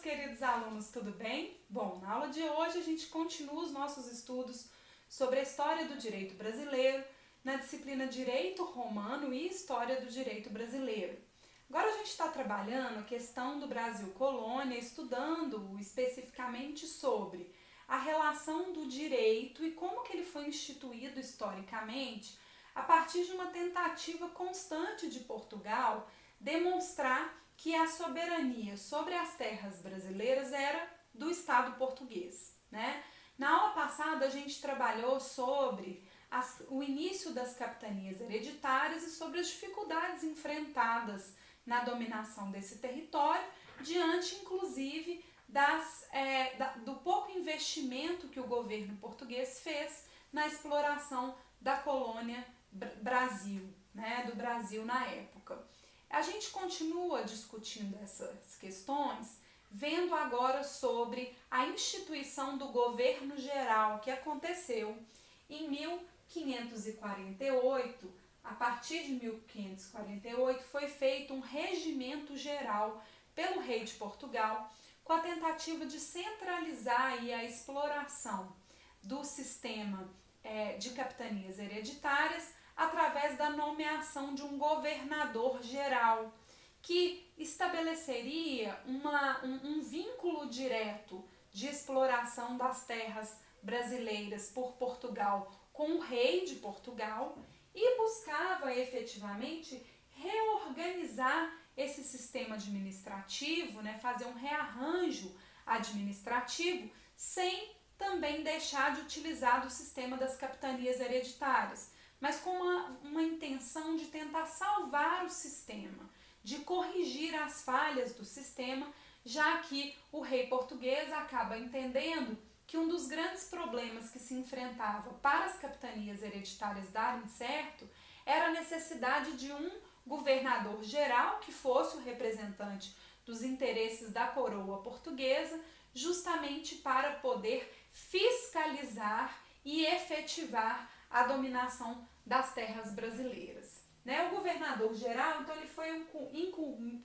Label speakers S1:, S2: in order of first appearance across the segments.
S1: queridos alunos, tudo bem? Bom, na aula de hoje a gente continua os nossos estudos sobre a história do direito brasileiro, na disciplina Direito Romano e História do Direito Brasileiro. Agora a gente está trabalhando a questão do Brasil colônia, estudando especificamente sobre a relação do direito e como que ele foi instituído historicamente a partir de uma tentativa constante de Portugal demonstrar que a soberania sobre as terras brasileiras era do Estado português, né? Na aula passada a gente trabalhou sobre o início das capitanias hereditárias e sobre as dificuldades enfrentadas na dominação desse território, diante inclusive do pouco investimento que o governo português fez na exploração da colônia Brasil, né, do Brasil na época. A gente continua discutindo essas questões, vendo agora sobre a instituição do governo geral que aconteceu em 1548. A partir de 1548 foi feito um regimento geral pelo rei de Portugal com a tentativa de centralizar aí a exploração do sistema de capitanias hereditárias através da nomeação de um governador geral, que estabeleceria um vínculo direto de exploração das terras brasileiras por Portugal com o rei de Portugal e buscava efetivamente reorganizar esse sistema administrativo, né, fazer um rearranjo administrativo sem também deixar de utilizar do sistema das capitanias hereditárias, mas com uma intenção de tentar salvar o sistema, de corrigir as falhas do sistema, já que o rei português acaba entendendo que um dos grandes problemas que se enfrentava para as capitanias hereditárias darem certo era a necessidade de um governador geral que fosse o representante dos interesses da coroa portuguesa, justamente para poder fiscalizar e efetivar a dominação das terras brasileiras. O governador geral, então, ele foi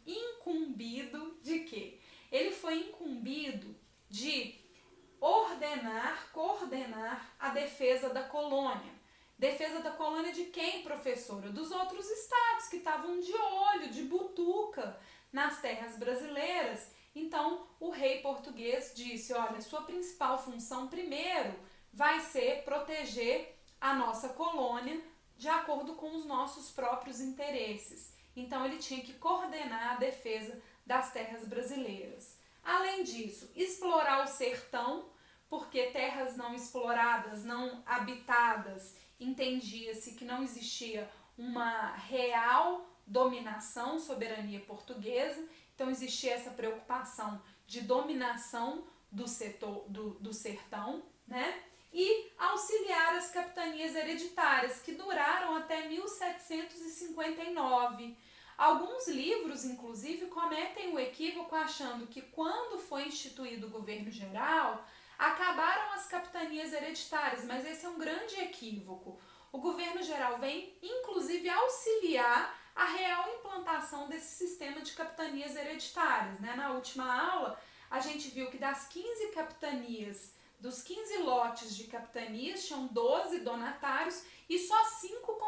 S1: incumbido de quê? Ele foi incumbido de coordenar a defesa da colônia. Defesa da colônia de quem, professora? Dos outros estados que estavam de olho, de butuca nas terras brasileiras. Então, o rei português disse, olha, sua principal função primeiro vai ser proteger a nossa colônia de acordo com os nossos próprios interesses. Então, ele tinha que coordenar a defesa das terras brasileiras. Além disso, explorar o sertão, porque terras não exploradas, não habitadas, entendia-se que não existia uma real dominação, soberania portuguesa, então existia essa preocupação de dominação do sertão, né? E auxiliar as capitanias hereditárias, que duraram até 1759. Alguns livros, inclusive, cometem o equívoco achando que quando foi instituído o governo geral, acabaram as capitanias hereditárias, mas esse é um grande equívoco. O governo geral vem, inclusive, auxiliar a real implantação desse sistema de capitanias hereditárias, né? Na última aula, a gente viu que das 15 capitanias, dos 15 lotes de capitanias, tinham 12 donatários e só 5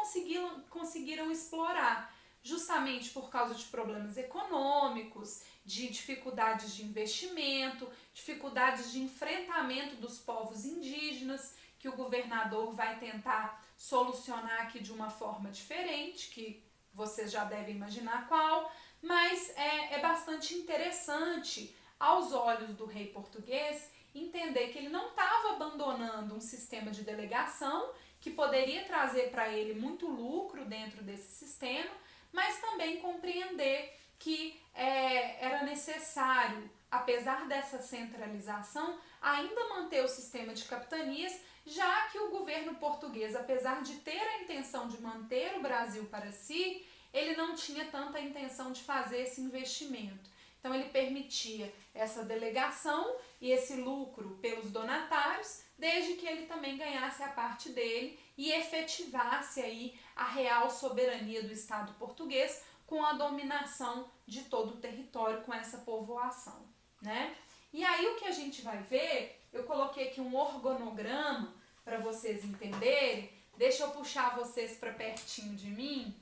S1: conseguiram explorar, justamente por causa de problemas econômicos, de dificuldades de investimento, dificuldades de enfrentamento dos povos indígenas, que o governador vai tentar solucionar aqui de uma forma diferente, que vocês já devem imaginar qual, mas é bastante interessante, aos olhos do rei português, entender que ele não estava abandonando um sistema de delegação que poderia trazer para ele muito lucro dentro desse sistema, mas também compreender que era necessário, apesar dessa centralização, ainda manter o sistema de capitanias, já que o governo português, apesar de ter a intenção de manter o Brasil para si, ele não tinha tanta intenção de fazer esse investimento. Então ele permitia essa delegação e esse lucro pelos donatários, desde que ele também ganhasse a parte dele e efetivasse aí a real soberania do Estado português com a dominação de todo o território, com essa povoação, né? E aí o que a gente vai ver, eu coloquei aqui um organograma para vocês entenderem. Deixa eu puxar vocês para pertinho de mim.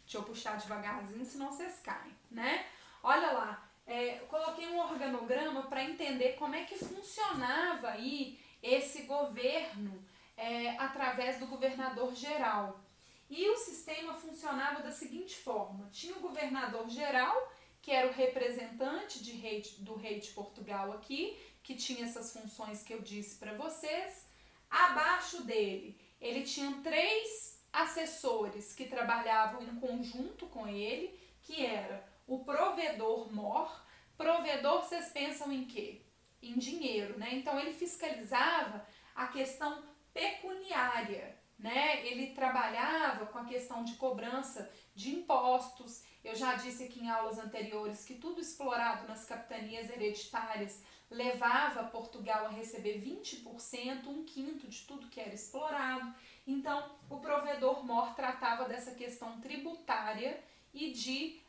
S1: Deixa eu puxar devagarzinho, senão vocês caem, né? Olha lá, eu coloquei um organograma para entender como é que funcionava aí esse governo através do governador geral. E o sistema funcionava da seguinte forma: tinha o governador geral, que era o representante do rei de Portugal aqui, que tinha essas funções que eu disse para vocês. Abaixo dele, ele tinha 3 assessores que trabalhavam em conjunto com ele, que era o provedor-mor. Provedor, vocês pensam em quê? Em dinheiro, né? Então ele fiscalizava a questão pecuniária, né? Ele trabalhava com a questão de cobrança de impostos. Eu já disse aqui em aulas anteriores que tudo explorado nas capitanias hereditárias levava Portugal a receber 20%, 1/5 de tudo que era explorado. Então, o provedor-mor tratava dessa questão tributária e de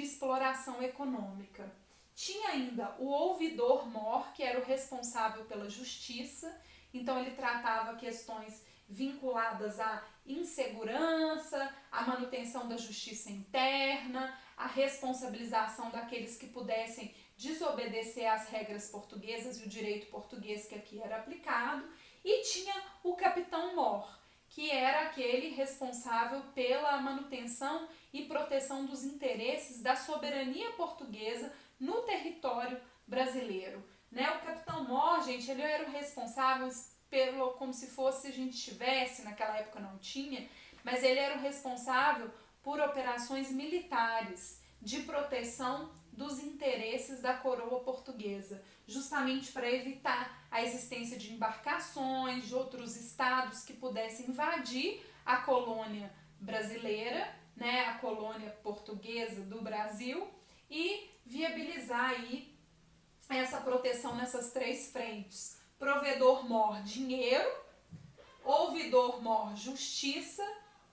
S1: exploração econômica. Tinha ainda o ouvidor-mor, que era o responsável pela justiça. Então, ele tratava questões vinculadas à insegurança, à manutenção da justiça interna, à responsabilização daqueles que pudessem desobedecer às regras portuguesas e o direito português que aqui era aplicado. E tinha o capitão-mor, que era aquele responsável pela manutenção e proteção dos interesses da soberania portuguesa no território brasileiro, né? O capitão-mor, gente, ele era o responsável como se fosse, a gente tivesse, naquela época não tinha, mas ele era o responsável por operações militares de proteção dos interesses da coroa portuguesa, justamente para evitar a existência de embarcações de outros estados que pudessem invadir a colônia brasileira, né, a colônia portuguesa do Brasil, e viabilizar aí essa proteção nessas 3 frentes. Provedor-mor, dinheiro; ouvidor-mor, justiça;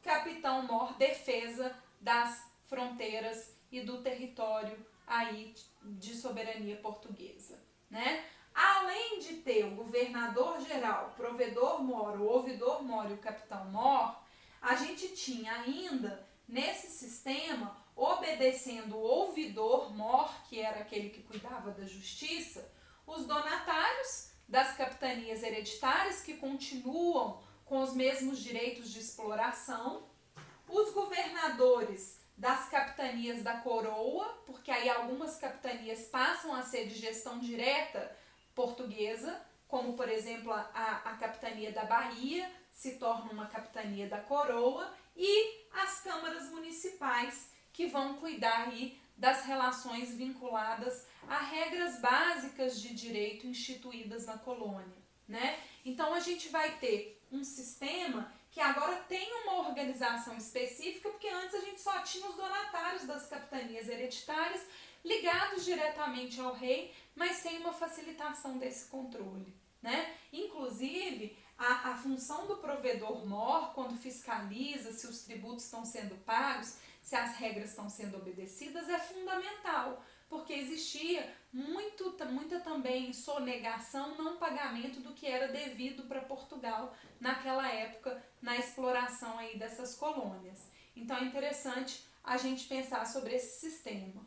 S1: capitão-mor, defesa das fronteiras e do território aí de soberania portuguesa, né? Além de ter o governador-geral, provedor-mor, o ouvidor-mor e o capitão-mor, a gente tinha ainda, nesse sistema, obedecendo o ouvidor-mor, que era aquele que cuidava da justiça, os donatários das capitanias hereditárias, que continuam com os mesmos direitos de exploração, os governadores das capitanias da coroa, porque aí algumas capitanias passam a ser de gestão direta portuguesa, como por exemplo a capitania da Bahia se torna uma capitania da coroa, e as câmaras municipais, que vão cuidar aí das relações vinculadas a regras básicas de direito instituídas na colônia, né? Então a gente vai ter um sistema que agora tem uma organização específica, porque antes a gente só tinha os donatários das capitanias hereditárias ligados diretamente ao rei, mas sem uma facilitação desse controle, né? Inclusive, a função do provedor-mor, quando fiscaliza se os tributos estão sendo pagos, se as regras estão sendo obedecidas, é fundamental, porque existia muita também sonegação, não pagamento do que era devido para Portugal naquela época, na exploração aí dessas colônias. Então é interessante a gente pensar sobre esse sistema.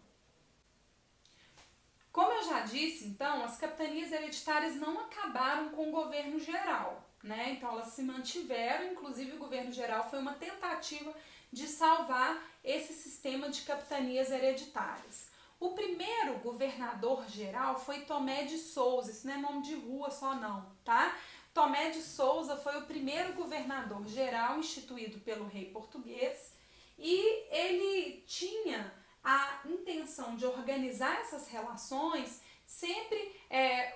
S1: Como eu já disse, então, as capitanias hereditárias não acabaram com o governo geral, né? Então elas se mantiveram, inclusive o governo geral foi uma tentativa de salvar esse sistema de capitanias hereditárias. O primeiro governador geral foi Tomé de Sousa, isso não é nome de rua só não, tá? Tomé de Sousa foi o primeiro governador geral instituído pelo rei português, e ele tinha a intenção de organizar essas relações, sempre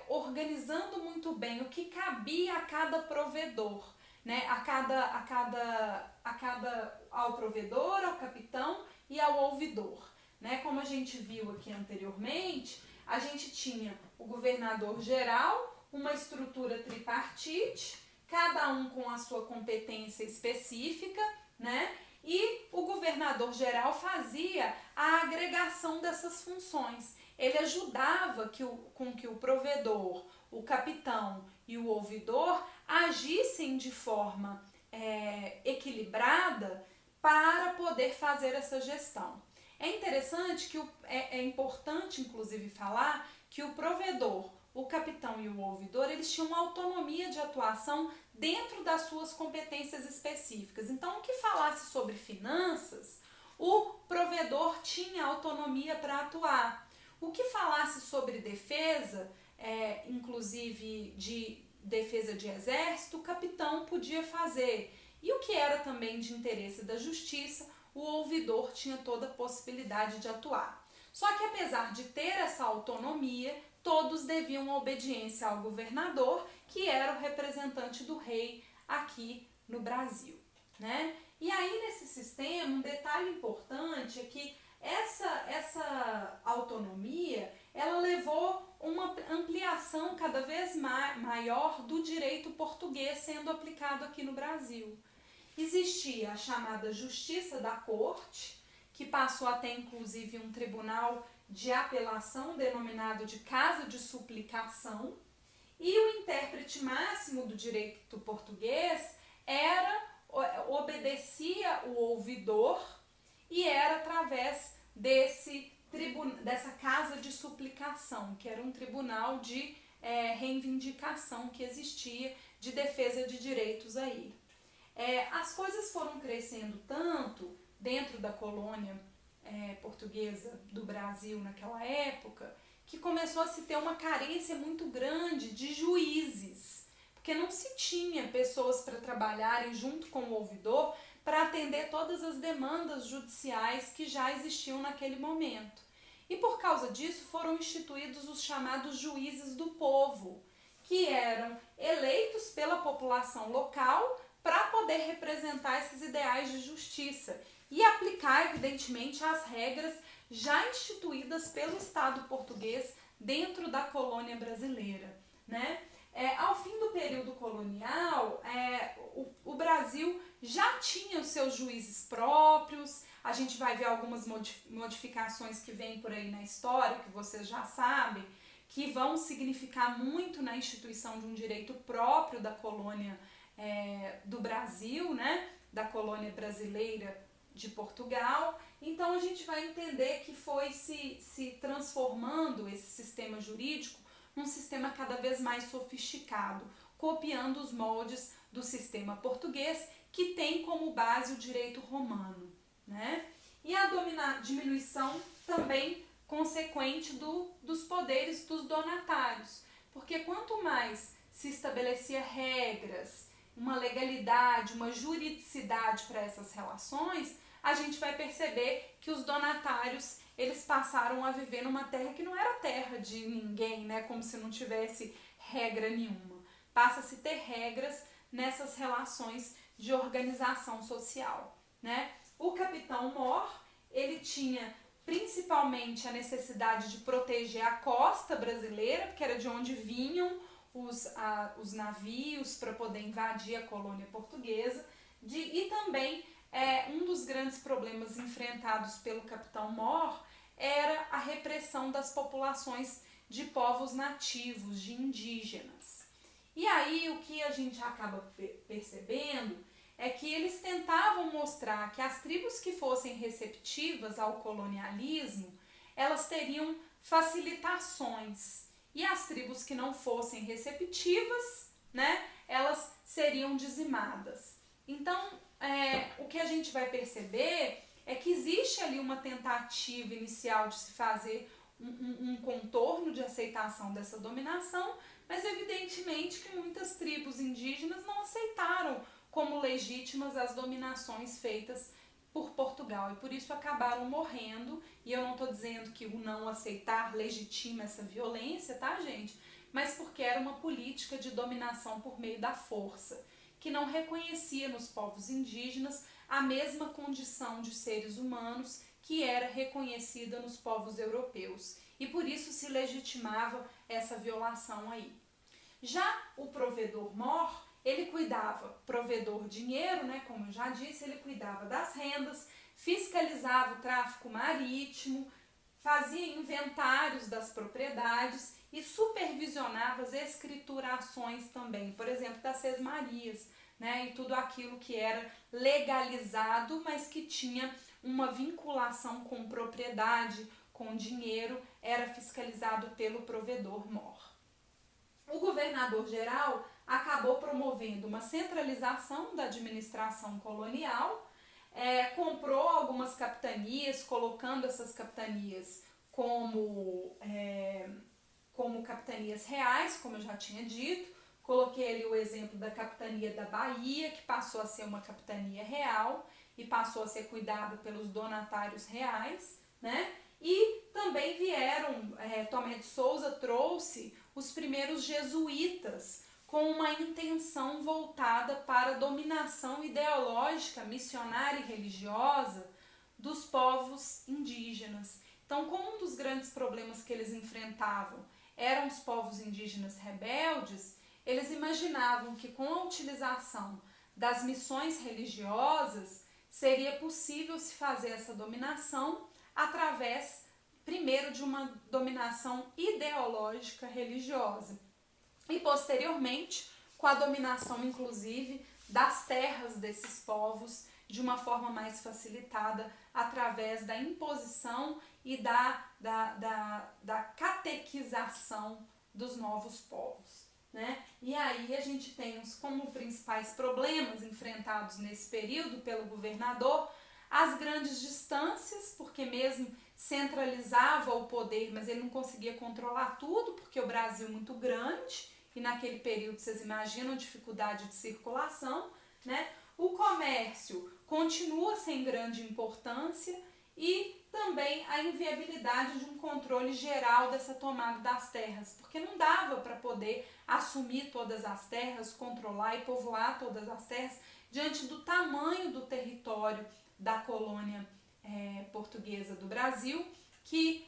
S1: organizando muito bem o que cabia a cada provedor, né? Ao provedor, ao capitão e ao ouvidor, né? Como a gente viu aqui anteriormente, a gente tinha o governador geral, uma estrutura tripartite, cada um com a sua competência específica, né? e o governador-geral fazia a agregação dessas funções. Ele ajudava com que o provedor, o capitão e o ouvidor agissem de forma equilibrada para poder fazer essa gestão. É interessante que é importante, inclusive, falar que o provedor, o capitão e o ouvidor, eles tinham uma autonomia de atuação dentro das suas competências específicas. Então, o que falasse sobre finanças, o provedor tinha autonomia para atuar. O que falasse sobre defesa, inclusive de defesa de exército, o capitão podia fazer. E o que era também de interesse da justiça, o ouvidor tinha toda a possibilidade de atuar. Só que apesar de ter essa autonomia, todos deviam obediência ao governador, que era o representante do rei aqui no Brasil, né? E aí nesse sistema, um detalhe importante é que essa autonomia, ela levou uma ampliação cada vez maior do direito português sendo aplicado aqui no Brasil. Existia a chamada Justiça da Corte, que passou a ter inclusive um tribunal de apelação denominado de Casa de Suplicação, e o intérprete máximo do direito português obedecia o ouvidor e era através dessa Casa de Suplicação, que era um tribunal de reivindicação que existia de defesa de direitos aí. As coisas foram crescendo tanto dentro da colônia portuguesa do Brasil naquela época, que começou a se ter uma carência muito grande de juízes, porque não se tinha pessoas para trabalharem junto com o ouvidor para atender todas as demandas judiciais que já existiam naquele momento. E por causa disso foram instituídos os chamados juízes do povo, que eram eleitos pela população local para poder representar esses ideais de justiça e aplicar, evidentemente, as regras já instituídas pelo Estado português dentro da colônia brasileira, né? Ao fim do período colonial, o Brasil já tinha os seus juízes próprios. A gente vai ver algumas modificações que vêm por aí na história, que vocês já sabem, que vão significar muito na instituição de um direito próprio da colônia do Brasil, né? Da colônia brasileira de Portugal. Então a gente vai entender que foi se transformando esse sistema jurídico num sistema cada vez mais sofisticado, copiando os moldes do sistema português, que tem como base o direito romano, né? E a diminuição também consequente dos poderes dos donatários, porque quanto mais se estabelecia regras, uma legalidade, uma juridicidade para essas relações, a gente vai perceber que os donatários, eles passaram a viver numa terra que não era terra de ninguém, né? Como se não tivesse regra nenhuma. Passa a se ter regras nessas relações de organização social, né? O capitão Mor, ele tinha principalmente a necessidade de proteger a costa brasileira, porque era de onde vinham os navios para poder invadir a colônia portuguesa, e também um dos grandes problemas enfrentados pelo capitão Mor era a repressão das populações de povos nativos, de indígenas. E aí o que a gente acaba percebendo é que eles tentavam mostrar que as tribos que fossem receptivas ao colonialismo, elas teriam facilitações, e as tribos que não fossem receptivas, né, elas seriam dizimadas. Então, o que a gente vai perceber é que existe ali uma tentativa inicial de se fazer um contorno de aceitação dessa dominação, mas evidentemente que muitas tribos indígenas não aceitaram como legítimas as dominações feitas por Portugal, e por isso acabaram morrendo. E eu não estou dizendo que o não aceitar legitima essa violência, tá, gente? Mas porque era uma política de dominação por meio da força, que não reconhecia nos povos indígenas a mesma condição de seres humanos que era reconhecida nos povos europeus, e por isso se legitimava essa violação aí. Já o provedor Mor, ele cuidava, provedor de dinheiro, né, como eu já disse, ele cuidava das rendas, fiscalizava o tráfico marítimo, fazia inventários das propriedades e supervisionava as escriturações também, por exemplo, das sesmarias, né, e tudo aquilo que era legalizado, mas que tinha uma vinculação com propriedade, com dinheiro, era fiscalizado pelo provedor-mor. O governador-geral acabou promovendo uma centralização da administração colonial, comprou algumas capitanias, colocando essas capitanias como capitanias reais, como eu já tinha dito. Coloquei ali o exemplo da capitania da Bahia, que passou a ser uma capitania real e passou a ser cuidada pelos donatários reais, né? E também vieram, Tomé de Souza trouxe os primeiros jesuítas com uma intenção voltada para a dominação ideológica, missionária e religiosa dos povos indígenas. Então, como um dos grandes problemas que eles enfrentavam eram os povos indígenas rebeldes, eles imaginavam que com a utilização das missões religiosas seria possível se fazer essa dominação através, primeiro, de uma dominação ideológica religiosa e, posteriormente, com a dominação, inclusive, das terras desses povos de uma forma mais facilitada através da imposição e da catequização dos novos povos, né? E aí a gente tem como principais problemas enfrentados nesse período pelo governador as grandes distâncias, porque mesmo centralizava o poder, mas ele não conseguia controlar tudo, porque o Brasil é muito grande e naquele período vocês imaginam a dificuldade de circulação, né? O comércio continua sem grande importância e também a inviabilidade de um controle geral dessa tomada das terras, porque não dava para poder assumir todas as terras, controlar e povoar todas as terras diante do tamanho do território da colônia portuguesa do Brasil que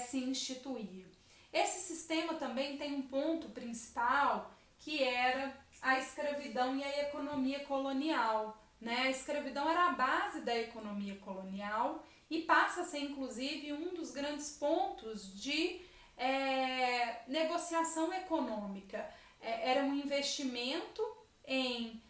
S1: se instituía. Esse sistema também tem um ponto principal que era a escravidão e a economia colonial, né? A escravidão era a base da economia colonial e passa a ser, inclusive, um dos grandes pontos de negociação econômica. Era um investimento em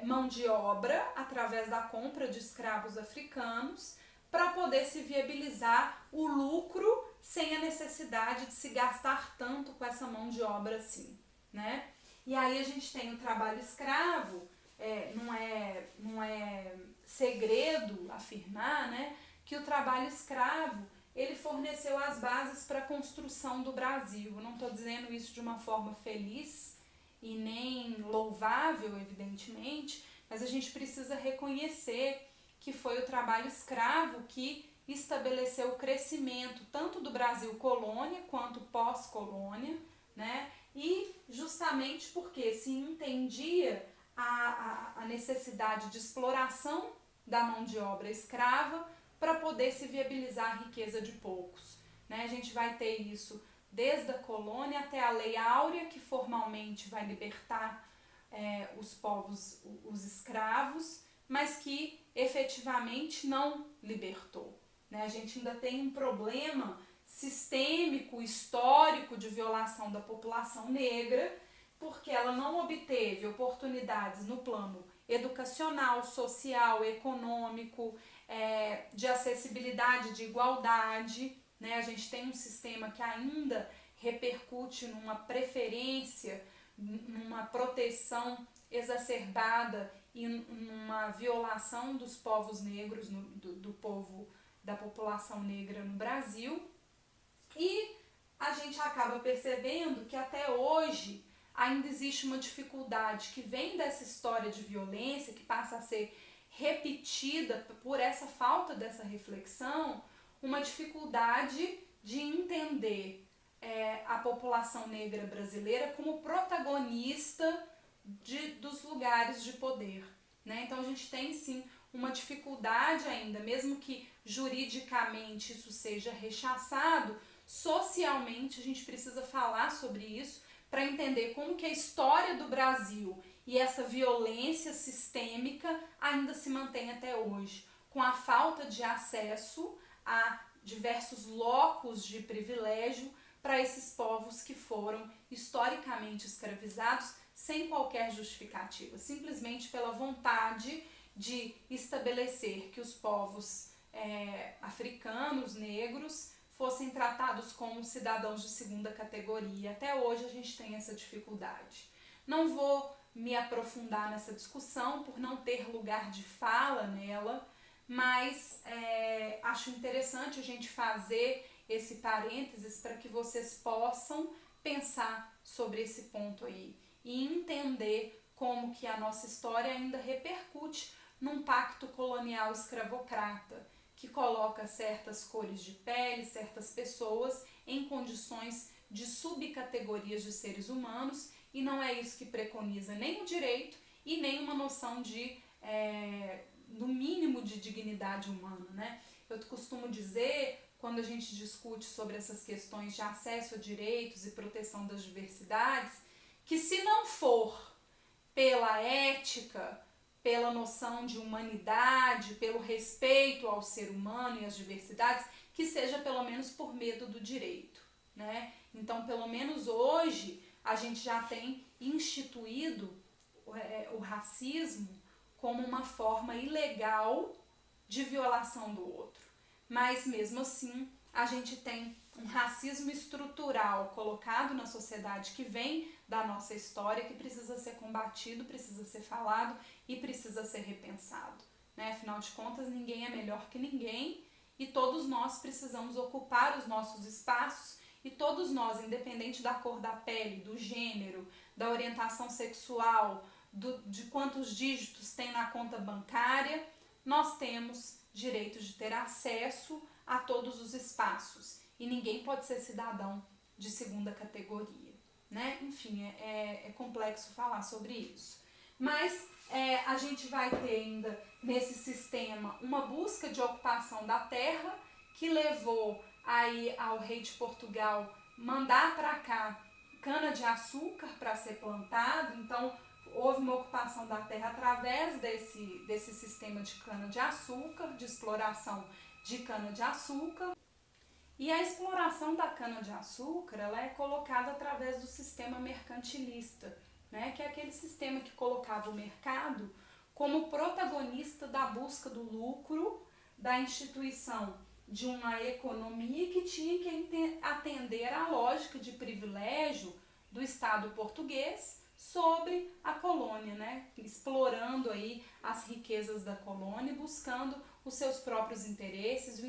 S1: mão de obra através da compra de escravos africanos para poder se viabilizar o lucro sem a necessidade de se gastar tanto com essa mão de obra assim, né? E aí a gente tem o trabalho escravo, não é segredo afirmar, né, que o trabalho escravo ele forneceu as bases para a construção do Brasil. Eu não estou dizendo isso de uma forma feliz e nem louvável, evidentemente, mas a gente precisa reconhecer que foi o trabalho escravo que estabeleceu o crescimento tanto do Brasil colônia quanto pós-colônia, né? E justamente porque se entendia a necessidade de exploração da mão de obra escrava para poder se viabilizar a riqueza de poucos, né? A gente vai ter isso desde a colônia até a Lei Áurea, que formalmente vai libertar os povos, os escravos, mas que efetivamente não libertou, né? A gente ainda tem um problema sistêmico, histórico de violação da população negra, porque ela não obteve oportunidades no plano educacional, social, econômico, de acessibilidade, de igualdade, né? A gente tem um sistema que ainda repercute numa preferência, numa proteção exacerbada e numa violação dos povos negros, do povo, da população negra no Brasil. E a gente acaba percebendo que até hoje ainda existe uma dificuldade que vem dessa história de violência, que passa a ser repetida por essa falta dessa reflexão, uma dificuldade de entender a população negra brasileira como protagonista dos lugares de poder, né? Então a gente tem sim uma dificuldade ainda, mesmo que juridicamente isso seja rechaçado, socialmente a gente precisa falar sobre isso para entender como que a história do Brasil e essa violência sistêmica ainda se mantém até hoje, com a falta de acesso a diversos locos de privilégio para esses povos que foram historicamente escravizados sem qualquer justificativa, simplesmente pela vontade de estabelecer que os povos africanos, negros, fossem tratados como cidadãos de segunda categoria. Até hoje a gente tem essa dificuldade. Não vou me aprofundar nessa discussão por não ter lugar de fala nela, mas acho interessante a gente fazer esse parênteses para que vocês possam pensar sobre esse ponto aí e entender como que a nossa história ainda repercute num pacto colonial escravocrata que coloca certas cores de pele, certas pessoas em condições de subcategorias de seres humanos, e não é isso que preconiza nem o direito e nem uma noção de, no mínimo, de dignidade humana, né? Eu costumo dizer, quando a gente discute sobre essas questões de acesso a direitos e proteção das diversidades, que se não for pela ética, pela noção de humanidade, pelo respeito ao ser humano e às diversidades, que seja pelo menos por medo do direito, né? Então, pelo menos hoje, a gente já tem instituído o racismo como uma forma ilegal de violação do outro. Mas, mesmo assim, a gente tem um racismo estrutural colocado na sociedade que vem da nossa história, que precisa ser combatido, precisa ser falado e precisa ser repensado, né? Afinal de contas, ninguém é melhor que ninguém e todos nós precisamos ocupar os nossos espaços, e todos nós, independente da cor da pele, do gênero, da orientação sexual, de quantos dígitos tem na conta bancária, nós temos direito de ter acesso a todos os espaços e ninguém pode ser cidadão de segunda categoria, né? Enfim, é complexo falar sobre isso. Mas a gente vai ter ainda nesse sistema uma busca de ocupação da terra que levou aí ao rei de Portugal mandar para cá cana-de-açúcar para ser plantado. Então houve uma ocupação da terra através desse sistema de cana-de-açúcar, de exploração de cana-de-açúcar. E a exploração da cana-de-açúcar ela é colocada através do sistema mercantilista, né? Que é aquele sistema que colocava o mercado como protagonista da busca do lucro, da instituição de uma economia que tinha que atender à lógica de privilégio do Estado português sobre a colônia, né? Explorando aí as riquezas da colônia, buscando os seus próprios interesses,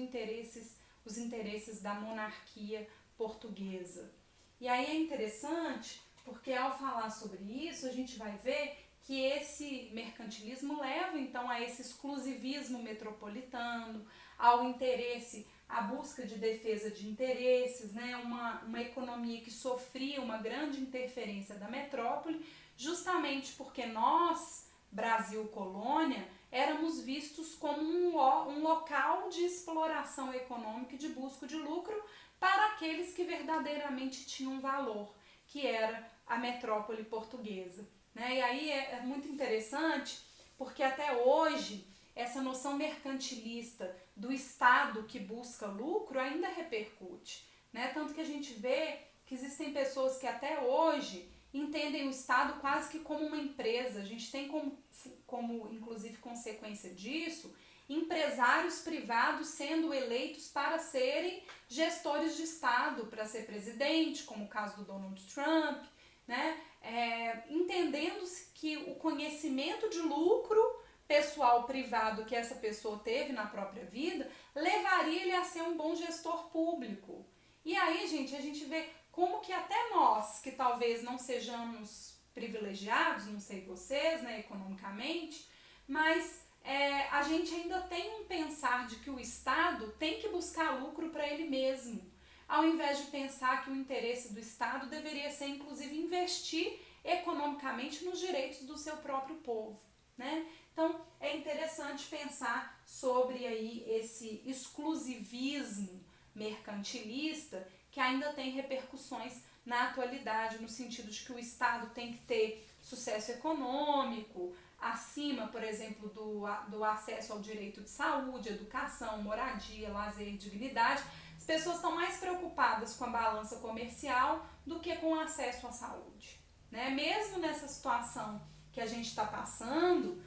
S1: os interesses da monarquia portuguesa. E aí é interessante porque ao falar sobre isso, a gente vai ver que esse mercantilismo leva então a esse exclusivismo metropolitano, ao interesse, à busca de defesa de interesses, né? Uma economia que sofria uma grande interferência da metrópole, justamente porque nós, Brasil colônia, éramos vistos como um local de exploração econômica e de busca de lucro para aqueles que verdadeiramente tinham valor, que era a metrópole portuguesa, né? E aí é muito interessante porque até hoje essa noção mercantilista do Estado que busca lucro ainda repercute, né? Tanto que a gente vê que existem pessoas que até hoje entendem o Estado quase que como uma empresa. A gente tem como inclusive consequência disso, empresários privados sendo eleitos para serem gestores de Estado, para ser presidente, como o caso do Donald Trump, né? Entendendo-se que o conhecimento de lucro pessoal, privado que essa pessoa teve na própria vida, levaria ele a ser um bom gestor público. E aí, gente, a gente vê como que até nós, que talvez não sejamos privilegiados, não sei vocês, né, economicamente, mas a gente ainda tem um pensar de que o Estado tem que buscar lucro para ele mesmo, ao invés de pensar que o interesse do Estado deveria ser, inclusive, investir economicamente nos direitos do seu próprio povo, né? Então, é interessante pensar sobre aí esse exclusivismo mercantilista que ainda tem repercussões na atualidade, no sentido de que o Estado tem que ter sucesso econômico, acima, por exemplo, do acesso ao direito de saúde, educação, moradia, lazer e dignidade. As pessoas estão mais preocupadas com a balança comercial do que com o acesso à saúde, né? Mesmo nessa situação que a gente está passando,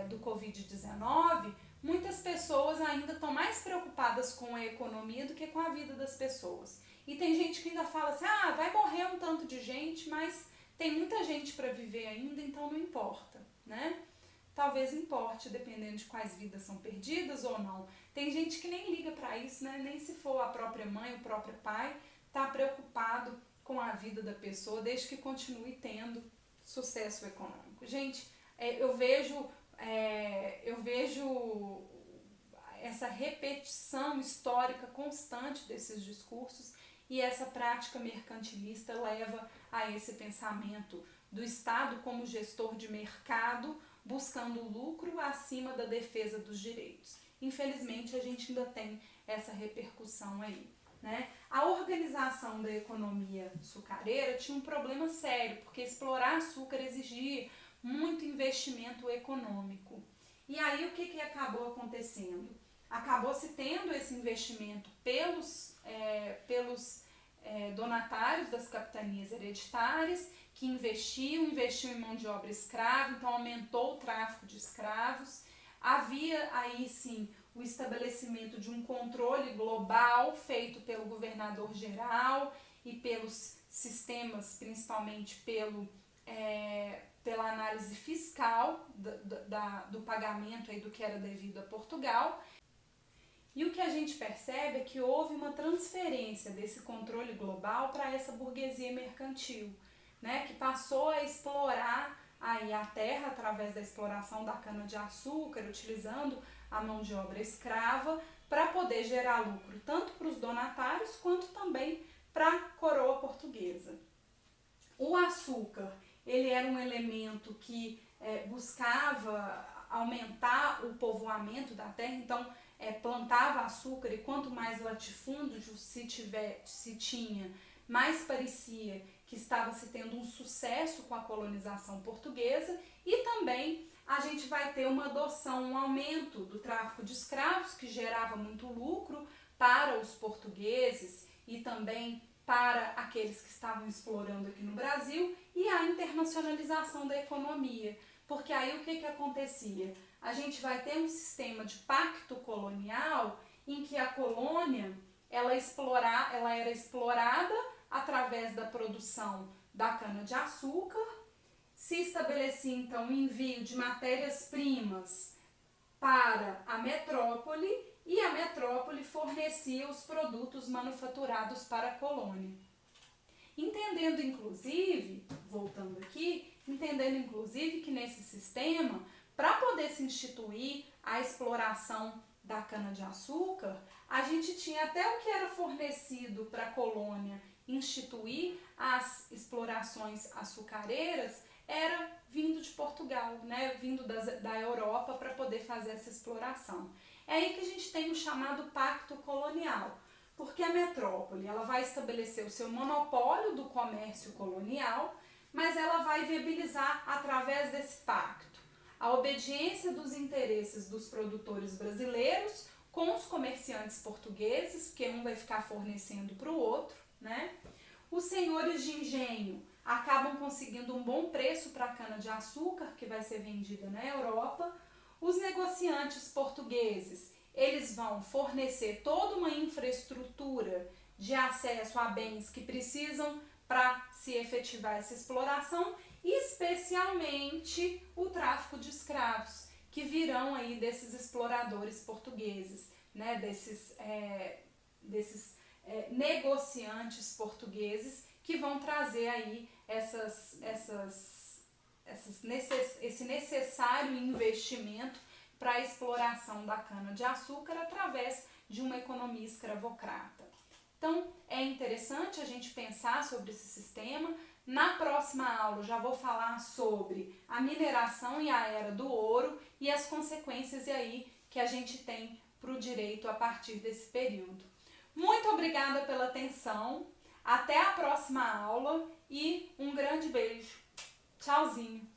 S1: do Covid-19, muitas pessoas ainda estão mais preocupadas com a economia do que com a vida das pessoas. E tem gente que ainda fala assim, vai morrer um tanto de gente, mas tem muita gente para viver ainda, então não importa, né? Talvez importe, dependendo de quais vidas são perdidas ou não. Tem gente que nem liga para isso, né? Nem se for a própria mãe, o próprio pai, está preocupado com a vida da pessoa, desde que continue tendo sucesso econômico. Gente, eu vejo essa repetição histórica constante desses discursos e essa prática mercantilista leva a esse pensamento do Estado como gestor de mercado, buscando o lucro acima da defesa dos direitos. Infelizmente, a gente ainda tem essa repercussão aí, né? A organização da economia açucareira tinha um problema sério, porque explorar açúcar exigia muito investimento econômico. E aí o que acabou acontecendo? Acabou-se tendo esse investimento pelos donatários das capitanias hereditárias, que investiu em mão de obra escrava, então aumentou o tráfico de escravos. Havia aí sim o estabelecimento de um controle global feito pelo governador geral e pelos sistemas, principalmente pela análise fiscal do pagamento aí do que era devido a Portugal. E o que a gente percebe é que houve uma transferência desse controle global para essa burguesia mercantil, né, que passou a explorar aí a terra através da exploração da cana-de-açúcar, utilizando a mão de obra escrava para poder gerar lucro tanto para os donatários quanto também para a coroa portuguesa. O açúcar, ele era um elemento que buscava aumentar o povoamento da terra, então plantava açúcar e quanto mais latifúndio se tinha, mais parecia que estava se tendo um sucesso com a colonização portuguesa. E também a gente vai ter uma adoção, um aumento do tráfico de escravos, que gerava muito lucro para os portugueses e também para aqueles que estavam explorando aqui no Brasil, e a internacionalização da economia. Porque aí o que acontecia? A gente vai ter um sistema de pacto colonial em que a colônia ela era explorada através da produção da cana-de-açúcar, se estabelecia então o envio de matérias-primas para a metrópole e a metrópole fornecia os produtos manufaturados para a colônia. Entendendo inclusive que nesse sistema, para poder se instituir a exploração da cana-de-açúcar, a gente tinha até o que era fornecido para a colônia instituir as explorações açucareiras, era vindo de Portugal, né? Vindo da Europa para poder fazer essa exploração. É aí que a gente tem o chamado pacto colonial, porque a metrópole ela vai estabelecer o seu monopólio do comércio colonial, mas ela vai viabilizar através desse pacto a obediência dos interesses dos produtores brasileiros com os comerciantes portugueses, porque um vai ficar fornecendo para o outro, né? Os senhores de engenho acabam conseguindo um bom preço para a cana-de-açúcar, que vai ser vendida na Europa. Os negociantes portugueses, eles vão fornecer toda uma infraestrutura de acesso a bens que precisam para se efetivar essa exploração, especialmente o tráfico de escravos, que virão aí desses exploradores portugueses, né, desses negociantes portugueses que vão trazer aí esse necessário investimento para a exploração da cana-de-açúcar através de uma economia escravocrata. Então, é interessante a gente pensar sobre esse sistema. Na próxima aula, já vou falar sobre a mineração e a era do ouro e as consequências aí que a gente tem para o direito a partir desse período. Muito obrigada pela atenção, até a próxima aula e um grande beijo. Tchauzinho!